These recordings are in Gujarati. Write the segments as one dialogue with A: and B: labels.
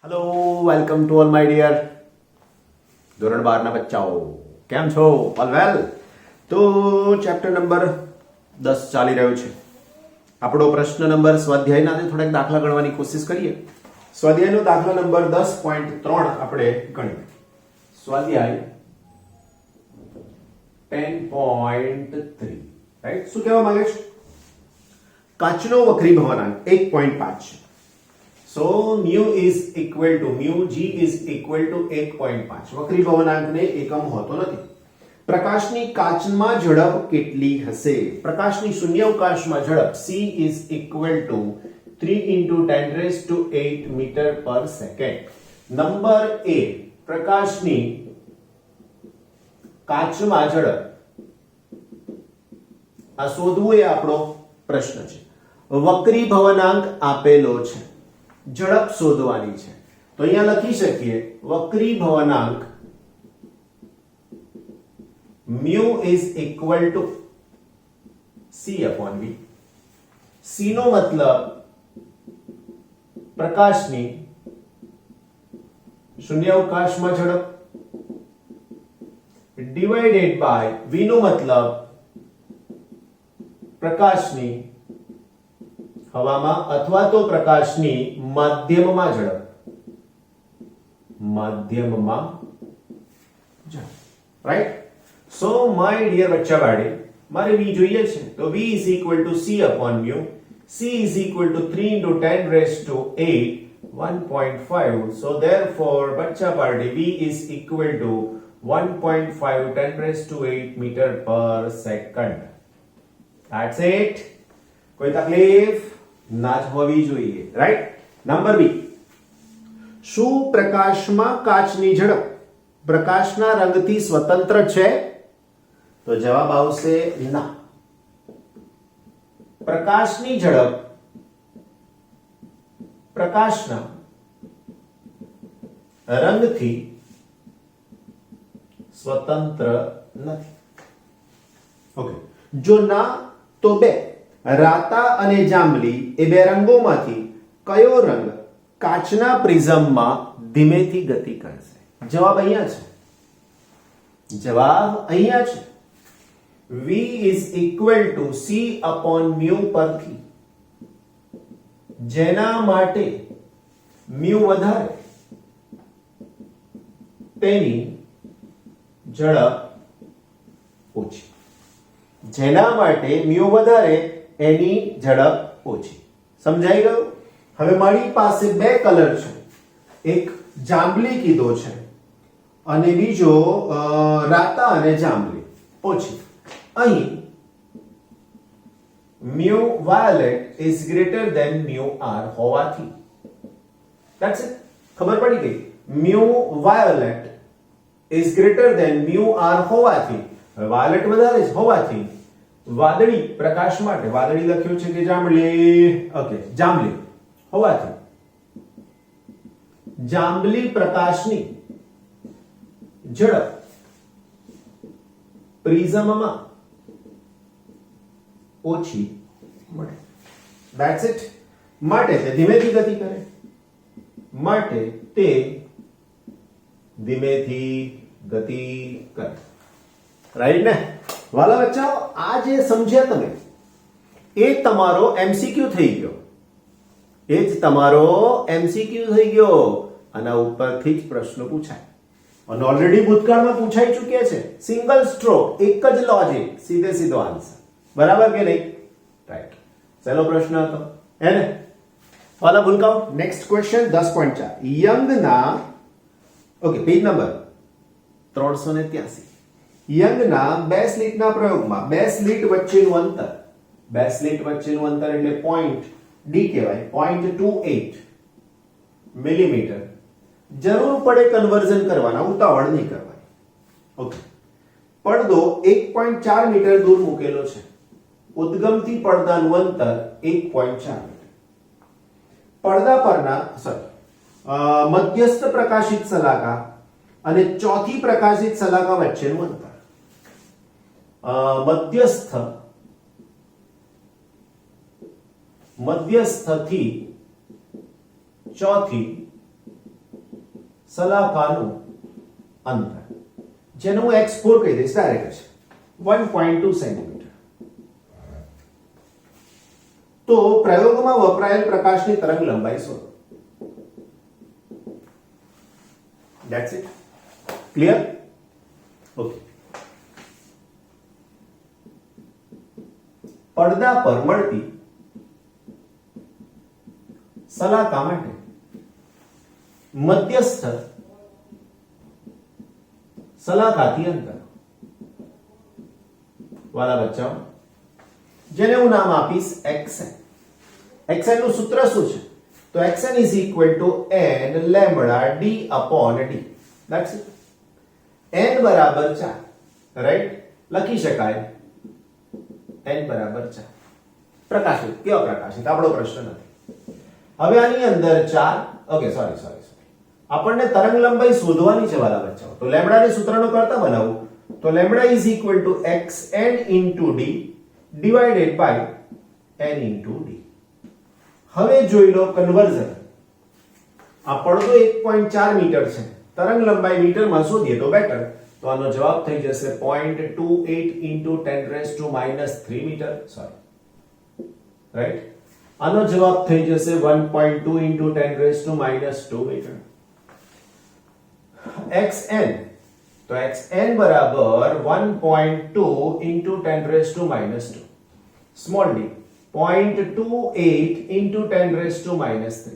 A: Hello welcome to all my dear ધોરણ 12 ના બચ્ચાઓ કેમ છો ઓલ વેલ તો ચેપ્ટર નંબર 10 ચાલી રહ્યો છે આપણો પ્રશ્ન નંબર સ્વાધ્યાયના થોડાક દાખલા ગણવાની કોશિશ કરીએ સ્વાધ્યાયનો દાખલા નંબર 10.3 આપણે ગણીએ સ્વાધ્યાય 10.3 રાઈટ શું કહેવા માંગે છે કાચનો વક્રી ભવનાંક 1.5 છે So mu is equal to mu g is equal to 1.5 વક્રી ભવનાંકને એકમ હોતો નથી પ્રકાશની કાચમાં ઝડપ કેટલી હશે પ્રકાશની શૂન્યાવકાશમાં ઝડપ c is equal to 3 into 10 raised to 8 meter per second number a પ્રકાશની કાચમાં ઝડપ આ શોધવું એ આપણો પ્રશ્ન છે વક્રી ભવનાંક આપેલો છે ઝડપ શોધવાની છે તો અહીંયા લખી શકીએ વક્રી ભવનાંક mu is equal to c upon v c નો મતલબ પ્રકાશની શૂન્યાવકાશમાં ઝડપ ડિવાઇડેડ બાય v નો મતલબ પ્રકાશની હવામાં અથવા તો પ્રકાશની માધ્યમમાં ઝડપ રાઈટ સો માય ડિયર બચ્ચા બાડી મારે v જોઈએ છે તો v is equal to c upon mu c is equal to 3 into 10 raised to 8 1.5 so therefore बच्चा party v is equal to 1.5 10 raised to 8 meter per second that's it कोई तकलीफ ના જ હોવી જોઈએ રાઈટ નંબર બી શું પ્રકાશમાં કાચની ઝડપ પ્રકાશના રંગથી સ્વતંત્ર છે તો જવાબ આવશે ના પ્રકાશની ઝડપ પ્રકાશના રંગથી સ્વતંત્ર નથી ઓકે જો ના તો બે રાતા અને જાંબલી એ બે રંગોમાંથી કયો રંગ કાચના પ્રિઝમમાં ધીમેથી ગતિ કરશે જવાબ અહીંયા છે v is equal to c upon mu પરથી જેના માટે mu વધારે તેની ઝડપ ઓછી જેના માટે mu વધારે એની ઝડપ ઓછી સમજાઈ ગયું હવે મારી પાસે બે કલર છે એક જાંબલી કીધો છે અને બીજો રાતા અને જાંબલી ઓછી અહીં mu violet is greater than mu r હોવાથી that's it ખબર પડી ગઈ mu violet is greater than mu r હોવાથી violet વધારે હોવાથી વાદળી પ્રકાશ માટે વાદળી લખ્યું છે કે જાંબલી ઓકે જાંબલી હોવાથી જાંબલી પ્રકાશની ઝડપ પ્રિઝમમાં ઓછી મળે ધેટ્સ ઇટ માટે તે ધીમેથી ગતિ કરે રાઈટ ને વાલા બચ્ચાઓ આ જે સમજ્યા તમે એ તમારો એમસીક્યુ થઈ ગયો આના ઉપરથી જ પ્રશ્નો પૂછાય અને ઓલરેડી ભૂતકાળમાં પૂછાઈ ચૂક્યા છે સિંગલ સ્ટ્રોક એક જ લોજિક સીધો આન્સર બરાબર કે નહીં રાઈટ ચલો પ્રશ્ન હતો હે ને વાલા ભૂલકાઓ નેક્સ્ટ ક્વેશ્ચન 10.4 યંગના ઓકે પેજ નંબર 383 યંગના બે સ્લિટના પ્રયોગમાં બે સ્લિટ વચ્ચેનું અંતર એટલે પોઈન્ટ ડી કહેવાય 0.28 મિલીમીટર જરૂર પડે કન્વર્ઝન કરવાના ઉતાવળ નહીં કરવાની ઓકે પડદો 1.4 મીટર દૂર મૂકેલો છે ઉદ્ગમથી પડદાનું અંતર 1.4 મીટર પડદા પરના મધ્યસ્થ પ્રકાશિત શલાકા અને ચોથી પ્રકાશિત શલાકા વચ્ચેનું અંતર મધ્યસ્થથી ચોથી સલાખાનું અંતર, જેને હું x4 કહી દઈશ ડાયરેક્ટ, 1.2 સેન્ટીમીટર. તો પ્રયોગમાં વપરાયેલ પ્રકાશની તરંગ લંબાઈ શોધો. That's it. Clear? Okay. પડદા પર મળતી સલાકા માટે મધ્યસ્થ સલાકાથી અંતર, વાલા બચ્ચાઓ, જેને હું નામ આપીશ xn. xn નું સૂત્ર શું છે? તો xn is equal to n lambda d upon d. That's it. n બરાબર 4, રાઈટ? લખી શકાય n બરાબર 4. પ્રકાશિત, કેવા પ્રકાશિત? આપણો પ્રશ્ન નથી. હવે આની અંદર 4, ઓકે, સોરી, આપણને તરંગ લંબાઈ શોધવાની છે વાલા બચ્ચાઓ. તો લેમ્બડા ને સૂત્રનો કરતા બનાવું તો lambda is equal to xn into d divided by n into d. હવે જોઈ લો કન્વર્ઝન. આ પડદો 1.4 મીટર છે, તરંગ લંબાઈ મીટરમાં શોધીએ તો બેટર. તો આનો જવાબ થઈ જશે 0.28 into 10⁻³ મીટર, સોરી, રાઈટ? આનો જવાબ થઈ જશે 1.2 into 10⁻² મીટર. xn, તો xn બરાબર 1.2 into 10⁻², small d 0.28 into 10⁻³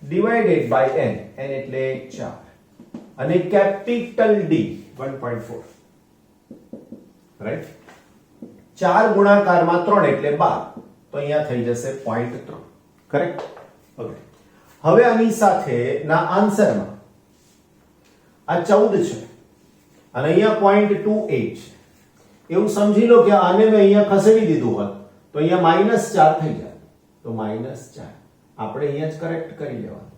A: divided by n એટલે 4, અને કેપિટલ D 1.4, રાઈટ? 4 ગુણાકારમાં 3 એટલે 12, તો અહીંયા થઈ જશે 0.3, કરેક્ટ? ઓકે. હવે આની સાથે ના આન્સરમાં આ 14 છે અને અહીંયા 0.28 છે. એવું સમજી લો કે આને મેં અહીંયા ખસેડી દીધું હોત તો અહીંયા -4 થઈ જાય. તો -4 આપણે અહીંયા જ કરેક્ટ કરી લેવાનું.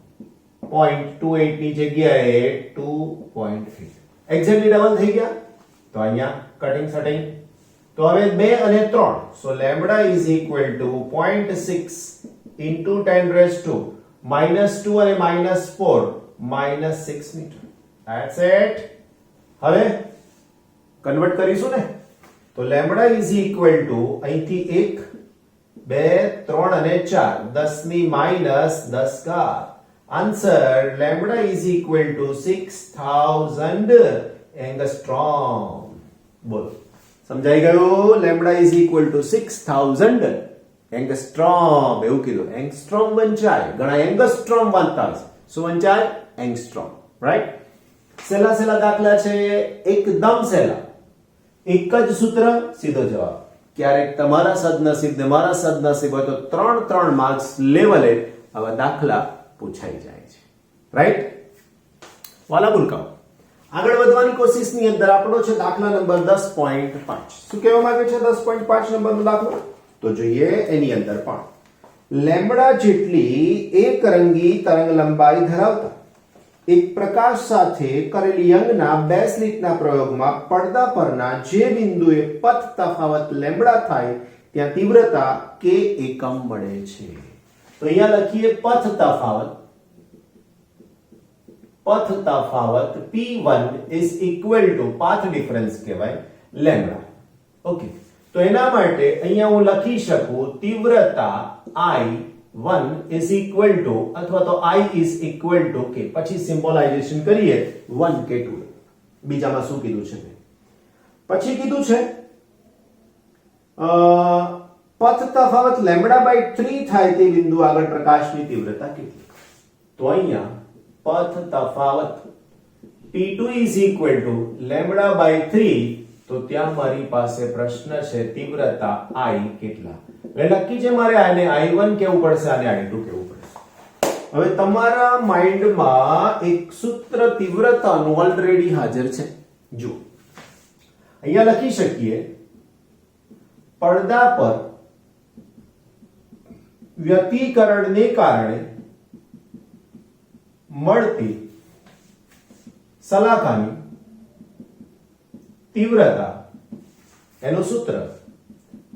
A: 0.28 ની જગ્યાએ 2.8 એક્ઝેક્ટલી ડબલ થઈ ગયા. તો અહીંયા કટિંગ સટિંગ. તો હવે 2 અને 3, so lambda is equal to 0.6 into 10⁻² -2 અને -4 -6 મીટર. That's it. હવે કન્વર્ટ કરીશું ને, તો લેમ્બડા ઇઝ ઇક્વલ ટુ અહીંથી 1 2 3 અને 4 10 ની -10 ઘાત. Answer lambda is equal two 6000 angstrom. બોલો, સમજાઈ ગયું? Lambda is equal two 6000 angstrom. એવું કીધું. એંગસ્ટ્રોમ વંચાય, ઘણા એંગસ્ટ્રોમ વાંચતા હશે. શું વંચાય? Angstrom, right? સેલા દાખલા છે, એકદમ સેલા. એક જ સૂત્ર, સીધો જવાબ. ક્યારેક તમારા સદનસીબ ને મારા સદનસીબ હોય તો 3 માર્ક્સ લેવલે આવા દાખલા પૂછાઈ જાય છે, રાઈટ? વાલા ભૂલકાઓ, આગળ વધવાની કોશિશની અંદર આપણો છે દાખલા નંબર 10.5. શું કહેવા માંગે છે 10.5 નંબરનો દાખલો? તો જોઈએ એની અંદર પણ લેમ્બડા જેટલી એક રંગી તરંગ લંબાઈ ધરાવતા એક પ્રકાશ સાથે કરેલી યંગના 2 સ્લિટના પ્રયોગમાં પડદા પરના જે બિંદુએ પથ તફાવત લેમ્બડા થાય ત્યાં તીવ્રતા k એકમ મળે છે. તો અહીંયા લખીએ પથ તફાવત p1 is equal to path difference કહેવાય લેમ્બડા. ઓકે, તો એના માટે અહીંયા હું લખી શકું તીવ્રતા I1 is equal to અથવા તો I is equal to k. પછી સિમ્બોલાઇઝેશન કરીએ 1k2. બીજામાં શું કીધું છે? પછી કીધું છે પથ તફાવત λ/3 થાય તે બિંદુ આગળ પ્રકાશની તીવ્રતા કેટલી? તો અહીંયા પથ તફાવત p2 is equal to λ/3, તો ત્યાં મારી પાસે પ્રશ્ન છે તીવ્રતા I કેટલા? એટલે નક્કી છે મારે આને I1 કેવું પડશે, આને I2 કેવું પડશે. હવે તમારા માઇન્ડમાં એક સૂત્ર તીવ્રતાનું ઓલરેડી હાજર છે. જો અહીંયા લખી શકીએ પડદા પર વ્યતિકરણને કારણે મળતી સલાખાની તીવ્રતા, એનું સૂત્ર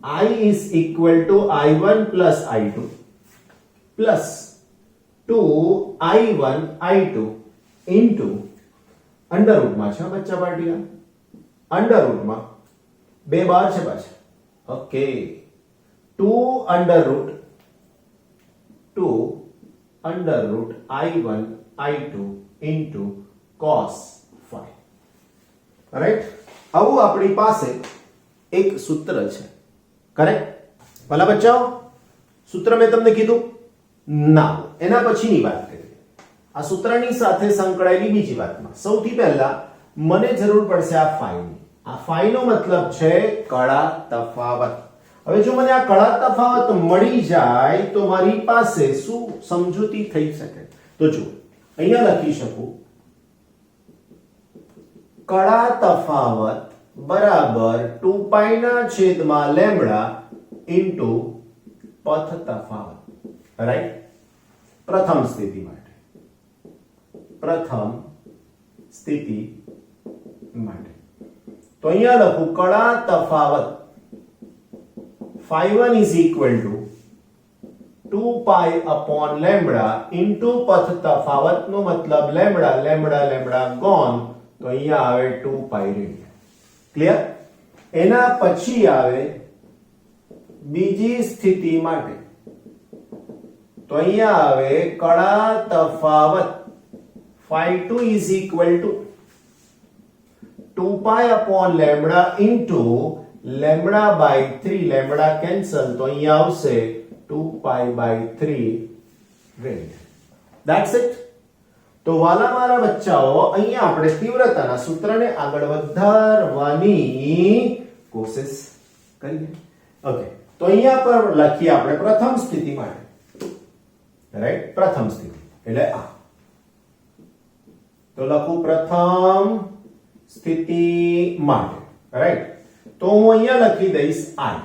A: I is equal to I1 plus I2 plus 2 I1 I2 into અંડરરૂટમાં છે બચ્ચા પાર્ટીના, અંડરરૂટમાં 2 બાર છે પાછા, okay, 2 under root I1 I2 into cos phi, right? આવું આપણી પાસે એક સૂત્ર છે, કરેક્ટ? ભલા બચ્ચાઓ, સૂત્ર મેં તમને કીધું ના, એના પછીની વાત કરીએ, આ સૂત્રની સાથે સંકળાયેલી બીજી વાતમાં. સૌથી પહેલા મને જરૂર પડશે આ ફાઈની. આ ફાઈનો મતલબ છે કળા તફાવત. હવે જો મને આ કળા તફાવત મળી જાય તો મારી પાસે શું સમજૂતી થઈ શકે? તો જો અહીંયા લખી શકું કળા તફાવત બરાબર 2 પાઈ ના છેદમાં લેમ્ડા ઇન્ટુ પથ તફાવત, રાઈટ? પ્રથમ સ્થિતિ માટે, પ્રથમ સ્થિતિ માટે તો અહીંયા લખું કળા તફાવત phi1 is equal to 2 pi upon lambda into પથ તફાવત નો મતલબ લેમ્ડા, લેમ્ડા લેમ્ડા ગોન, તો અહીંયા આવે 2 pi રેડિયન. ક્લિયર? એના પછી આવે બીજી સ્થિતિ માટે, તો અહીંયા આવે કળા તફાવત phi2 is equal to 2 pi upon lambda into lambda by 3, lambda cancel, તો અહીંયા આવશે 2 pi by 3 radian. That's it. તો વાલા મારા બચ્ચાઓ, અહીંયા આપણે તીવ્રતાના સૂત્રને આગળ વધારવાની કોશિશ કરીએ. ઓકે, તો અહીંયા પર લખીએ આપણે પ્રથમ સ્થિતિ માટે, રાઈટ? પ્રથમ સ્થિતિ એટલે આ, તો લખું પ્રથમ સ્થિતિ માટે, રાઈટ? તો હું અહીંયા લખી દઈશ I,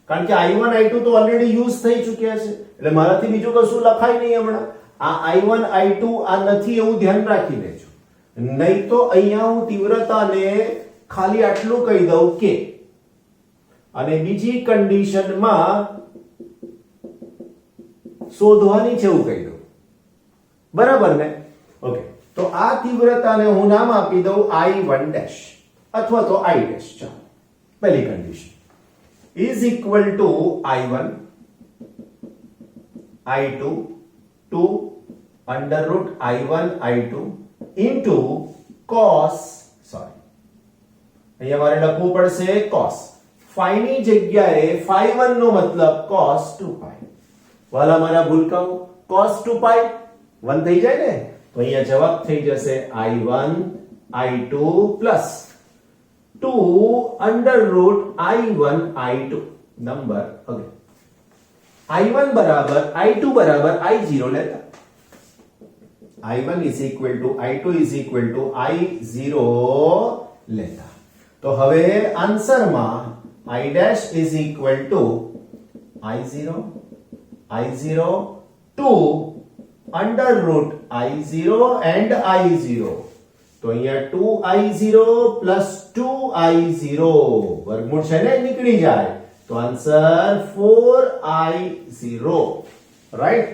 A: કારણ કે I1 I2 તો ઓલરેડી યુઝ થઈ ચૂક્યા છે, એટલે મારાથી બીજું કશું લખાય નહીં હમણાં. આ I1 I2 આ નથી એવું ધ્યાન રાખી લેજો, નહીં તો અહીંયા હું તીવ્રતાને ખાલી આટલું કહી દઉં કે, અને બીજી કન્ડિશનમાં શોધવાની છે એવું કહી દઉં, બરાબર ને? ઓકે, તો આ તીવ્રતાને હું નામ આપી દઉં I1 ડેશ અથવા તો I ડેશ. ચાલો, પહેલી condition is equal to I1 I2 2 under root I1 I2 into cos, sorry, અહીંયા મારે લખવું પડશે cos. phi ની જગ્યાએ phi1 નો મતલબ cos 2 pi. વાલા મારા ભૂલકાઓ, cos 2 pi 1 થઈ જાય ને, તો અહીંયા જવાબ થઈ જશે I1 I2 plus 2 under root I1 I2 number. Okay, I1 બરાબર I2 બરાબર I0 લેતા, I1 is equal to I2 is equal to I0 લેતા, તો હવે આન્સરમાં I dash is equal to I0 2 under root I0 and I0, તો અહીંયા 2I0 plus 2I0 વર્ગમૂળ છે ને નીકળી જાય, તો આન્સર 4I0, રાઈટ?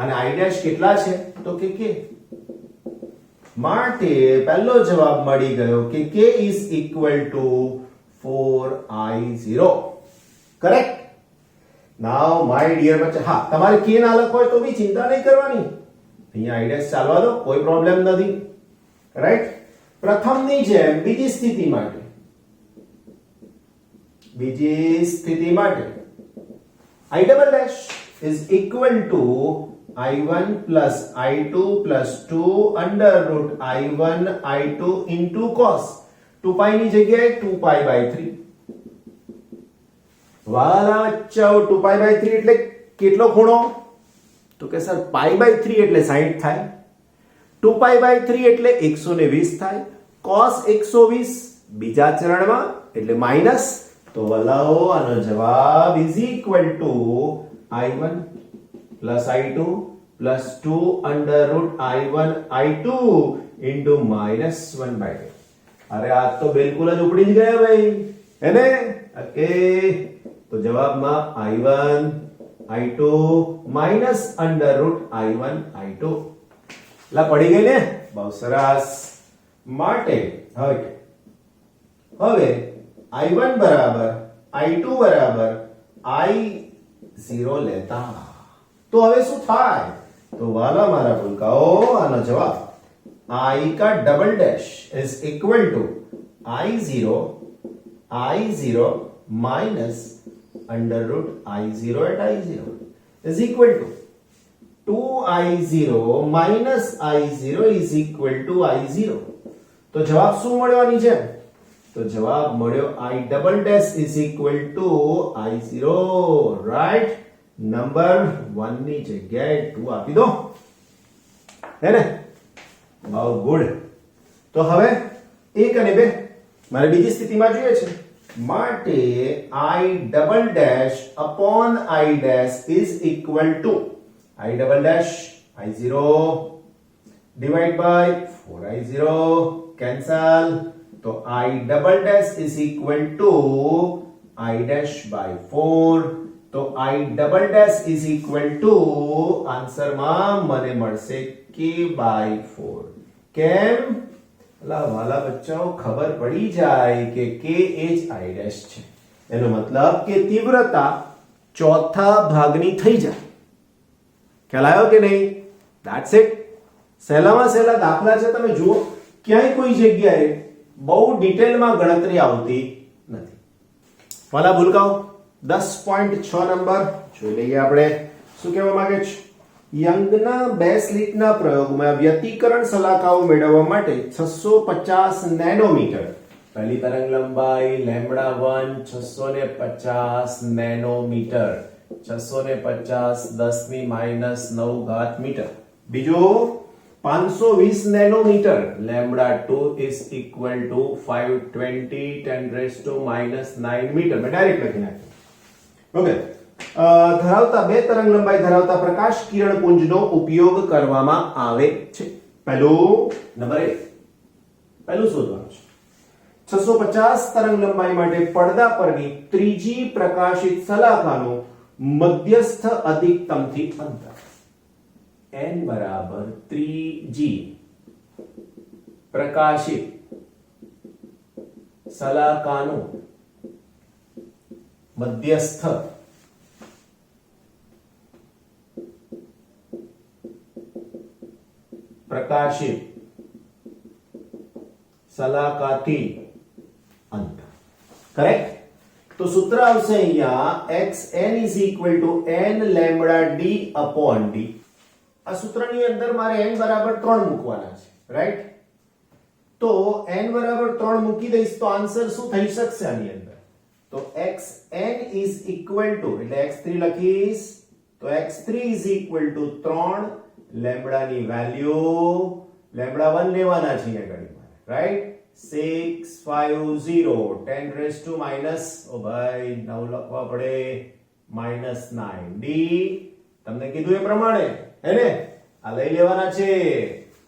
A: અને I dash કેટલા છે? તો કે k, માટે પહેલો જવાબ મળી ગયો કે k is equal to 4I0, correct? Now my dear બચ્ચા, હા, તમારે k ના લખો હોય તો બી ચિંતા નહીં કરવાની, અહીંયા I dash ચાલવા દો, કોઈ પ્રોબ્લેમ નથી, રાઈટ? પ્રથમની જેમ બીજી સ્થિતિ માટે, બીજી સ્થિતિ માટે I double dash is equal to I1 plus I2 plus 2 under root I1 I2 into cos 2 pi ની જગ્યાએ 2 pi by 3. વાલા બચ્ચાઓ, 2 pi by 3 એટલે કેટલો ખૂણો? તો કે સર pi by 3 એટલે 60 થાય, 2 pi by 3 એટલે 120 થાય, cos 120 બીજા ચરણમાં એટલે માઈનસ, તો વલાઓ આનો જવાબ is equal to I1 plus I2 plus 2 under root I1 I2 into minus 1 by 2. અરે આ તો બિલકુલ જ ઉપડી જ ગયા ભાઈ, હે ને? ઓકે, તો જવાબમાં I1 I2 minus under root I1 I2 લા પડી ગઈ ને? બહુ સરસ. માટે હવે I1 બરાબર I2 બરાબર I0 લેતા તો હવે શું થાય? તો વાલા મારા ભૂલકાઓ, આનો જવાબ I का double dash is equal to I0 minus under root I0 at I0 is equal to 2I0 minus I0 is equal to I0. तो जवाब શું મળ્યો આની જેમ? તો જવાબ મળ્યો I double dash is equal to I0, right. Number 1 ની જગ્યાએ 2 આપી દો, હે ને? બહુ ગુડ. તો હવે 1 અને 2 મારે બીજી સ્થિતિમાં જોઈએ છે. માટે I double dash upon I dash is equal to I double dash I0 divide by 4I0 cancel. तो I double dash is equal to I dash by 4. तो I double dash is equal to answer માં મને મળશે K by 4. કેમ? વાલા બચ્ચાઓ, ખબર પડી જાય કે K એ જ I ડેશ છે. એનો મતલબ કે તીવ્રતા ચોથા ભાગની થઈ જાય. ખ્યાલ આવ્યો કે નહીં? That's it. સહેલામાં સહેલા દાખલા છે, તમે જુઓ ક્યાંય કોઈ જગ્યાએ બહુ ડિટેલમાં ગણતરી આવતી નથી. વાલા ભૂલકાઓ, 10.6 નંબર જોઈ લઈએ આપણે. શું કહેવા માંગે છે? યંગના બેસલિટના પ્રયોગમાં વ્યતિકરણ સલાખાઓ મેળવવા માટે 650 નેનોમીટર પહેલી તરંગ લંબાઈ λ1 650 નેનોમીટર, 650 10 ની -9 ઘાત મીટર. બીજો 520 nanometre λ2 is equal to 520 10⁻⁹ metre. મેં ડાયરેક્ટ લખી નાખ્યું. ઓકે. ધરાવતા બે તરંગ લંબાઈ ધરાવતા પ્રકાશ કિરણ પુંજનો ઉપયોગ કરવામાં આવે છે. પહેલું નંબર 1 પહેલું શોધવાનું છે. 650 તરંગ લંબાઈ માટે પડદા પરની ત્રીજી પ્રકાશિત સલાખાનું મધ્યસ્થ અધિકતમથી અંતર n બરાબર 3g પ્રકાશિત સલાખાનું મધ્યસ્થ પ્રકાશિત સલાખાથી અંતર. કરેક્ટ. તો સૂત્ર આવશે અહીંયા xn is equal to n lambda d upon d. આ સૂત્રની અંદર મારે n બરાબર 3 મૂકવાના છે, રાઈટ? તો n બરાબર 3 મૂકી દઈશ તો આન્સર શું થઈ શકશે આની અંદર? તો xn is equal to એટલે x3 લખીશ તો x3 is equal to 3 lambda ની વેલ્યુ λ1 લેવાના છે અહીંયા ગણિતમાં, રાઈટ? 650 10⁻⁻, ઓ ભાઈ 9 લખવા પડે, -9 d. તમને કીધું એ પ્રમાણે, હે ને? આ લઈ લેવાના છે.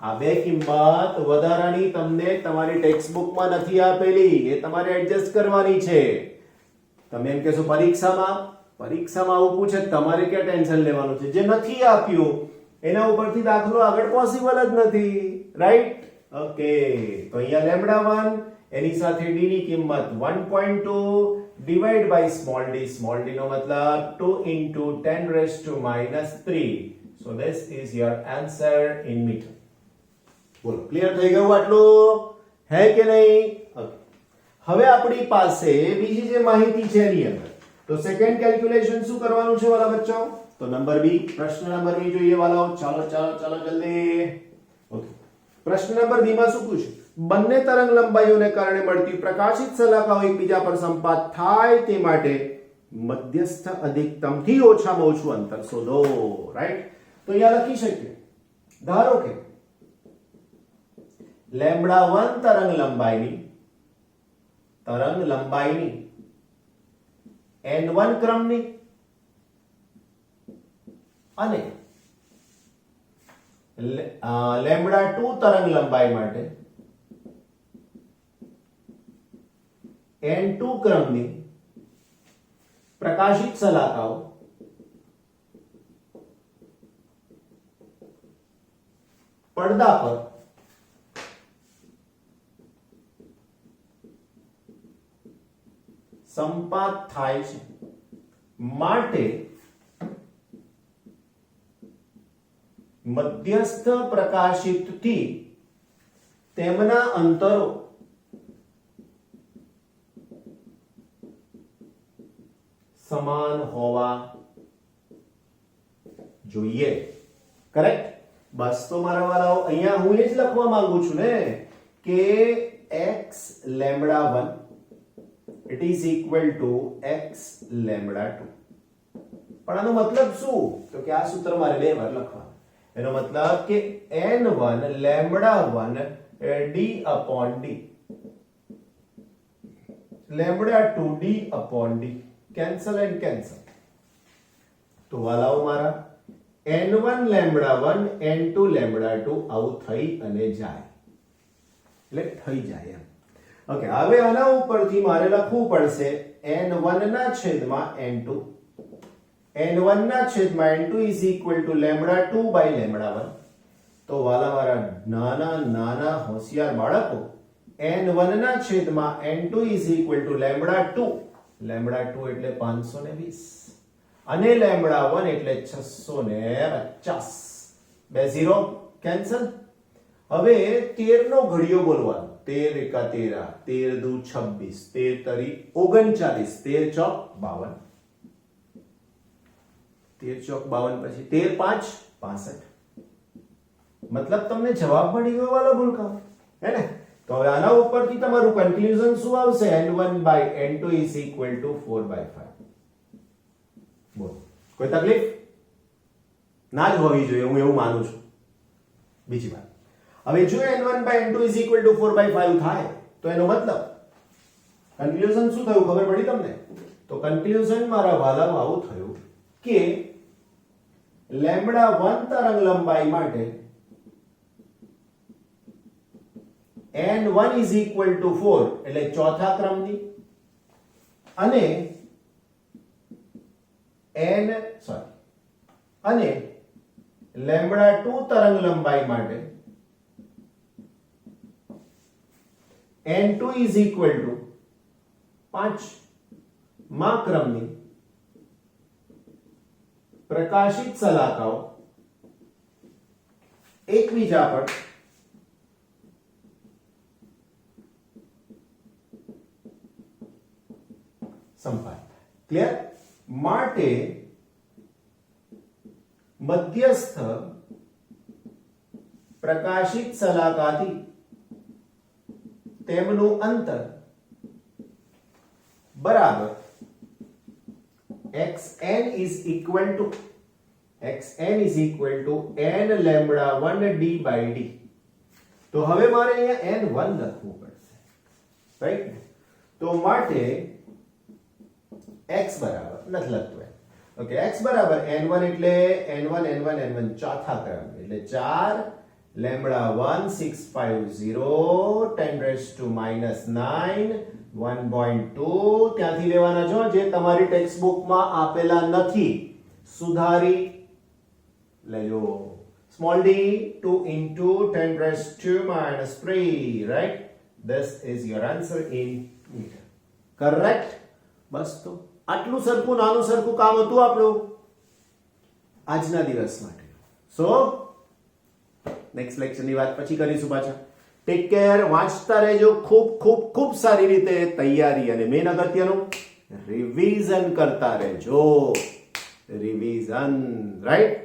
A: આ બે કિંમત વધારાની તમને તમારી ટેક્સ્ટબુકમાં નથી આપેલી, એ તમારે એડજસ્ટ કરવાની છે. તમે એમ કહેશો પરીક્ષામાં આવું પૂછે, તમારે ક્યાં ટેન્શન લેવાનું છે? જે નથી આપ્યું એના ઉપરથી દાખલો આગળ પોસિબલ જ નથી, રાઈટ? ઓકે. તો અહીંયા λ1 એની સાથે d ની કિંમત 1.2 ડિવાઇડ બાય સ્મોલ d નો મતલબ 2 into 10⁻⁻3. so this is your answer in meter. બોલો, ક્લિયર થઈ ગયું આટલું? હે કે નહીં? ઓકે. હવે આપણી પાસે બીજી જે માહિતી છે એની અંદર તો સેકન્ડ કેલ્ક્યુલેશન શું કરવાનું છે વાલા બચ્ચાઓ? તો નંબર બી, પ્રશ્ન નંબર બી જોઈએ વાલાઓ. ચાલો જલ્દી. ઓકે. પ્રશ્ન નંબર બી માં શું પૂછ્યું? બંને તરંગ લંબાઈઓને કારણે મળતી પ્રકાશિત સલાખાઓ એકબીજા પર સંપાત થાય તે માટે મધ્યસ્થ અધિકતમથી ઓછામાં ઓછું અંતર શોધો, રાઈટ? તો અહીંયા લખી શકીએ, ધારો કે λ1 તરંગ લંબાઈની n1 ક્રમની અને λ2 તરંગ લંબાઈ માટે n2 ક્રમની પ્રકાશિત સલાખાઓ પડદા પર સંપાત થાય છે, માટે મધ્યસ્થ પ્રકાશિતથી તેમના અંતરો સમાન હોવા જોઈએ. કરેક્ટ? બસ તો મારા વાળાઓ અહીંયા હું એ જ લખવા માંગુ છું ને કે x lambda 1 it is equal to x lambda 2. પણ આનો મતલબ શું? તો કે આ સૂત્ર મારે બે વાર લખવાનું. એનો મતલબ કે n1 lambda 1 d upon d lambda 2 d upon d cancel and cancel. તો વાલાઓ મારા n1 lambda 1 n2 lambda 2 આવું થઈ અને જાય એટલે થઈ જાય એમ. ઓકે, હવે આના ઉપરથી મારે લખવું પડશે n1 ના છેદમાં n2 n1 ના છેદમાં n2 is equal to lambda 2 by lambda 1. તો વાલા મારા નાના નાના હોશિયાર બાળકો n1 ના છેદમાં n2 is equal to lambda 2 lambda 2 એટલે 520 અને lambda 1 એટલે 650. બે 0 કેન્સલ. હવે 13 નો ઘડિયો બોલવાનો. 13 એકા 13 13 દુ 26 13 તરી 39 13 ચોક 52 13 ચોક 52 પછી 13 5 65. મતલબ તમને જવાબ મળી ગયો વાલા ભૂલકા હે ને. તો હવે આના ઉપરથી તમારું કન્ક્લુઝન શું આવશે? n1 by n2 is equal to 4 by 5. બોલો, કોઈ તકલીફ ના જ હોવી જોઈએ, હું એવું માનું છું. બીજી વાત, હવે જો n1 by n2 is equal to 4 by 5 થાય તો એનો મતલબ કન્ક્લુઝન શું થયું ખબર પડી તમને? તો કન્ક્લુઝન મારા વાલાઓ આવું થયું કે લેમ્બડા 1 તરંગ લંબાઈ માટે n1 is equal to 4 એટલે ચોથા ક્રમની અને અને લેમ્બડા 2 તરંગ લંબાઈ માટે n2 is equal to 5 માં ક્રમની પ્રકાશિત શલાકાઓ એકબીજા પર સંપાત. ક્લિયર? માટે મધ્યસ્થ પ્રકાશિત શલાકાથી તેમનું અંતર બરાબર xn is equal to n lambda 1 d by d. તો હવે મારે અહીંયા n1 લખવું પડશે, રાઈટ? તો માટે x બરાબર નથી લખતું. ઓકે, x બરાબર n1 એટલે n1 ચોથા ક્રમ એટલે 4 lambda 1 650 10 raised to minus 9 1.2 ત્યાંથી લેવાના છો જે તમારી ટેક્સ્ટ બુકમાં આપેલા નથી, સુધારી લેજો. small d 2 into 10 raised to minus 3, right? This is your answer in meter. Correct? બસ તો આટલું સરખું નાનું સરખું કામ હતું આપણું આજના દિવસ માટે. સો નેક્સ્ટ લેક્ચરની વાત પછી કરીશું પાછા. ટેક કેર, વાંચતા રહેજો ખૂબ ખૂબ ખૂબ સારી રીતે તૈયારી અને મેન અગત્યનું રિવિઝન કરતા રહેજો. Revision, right?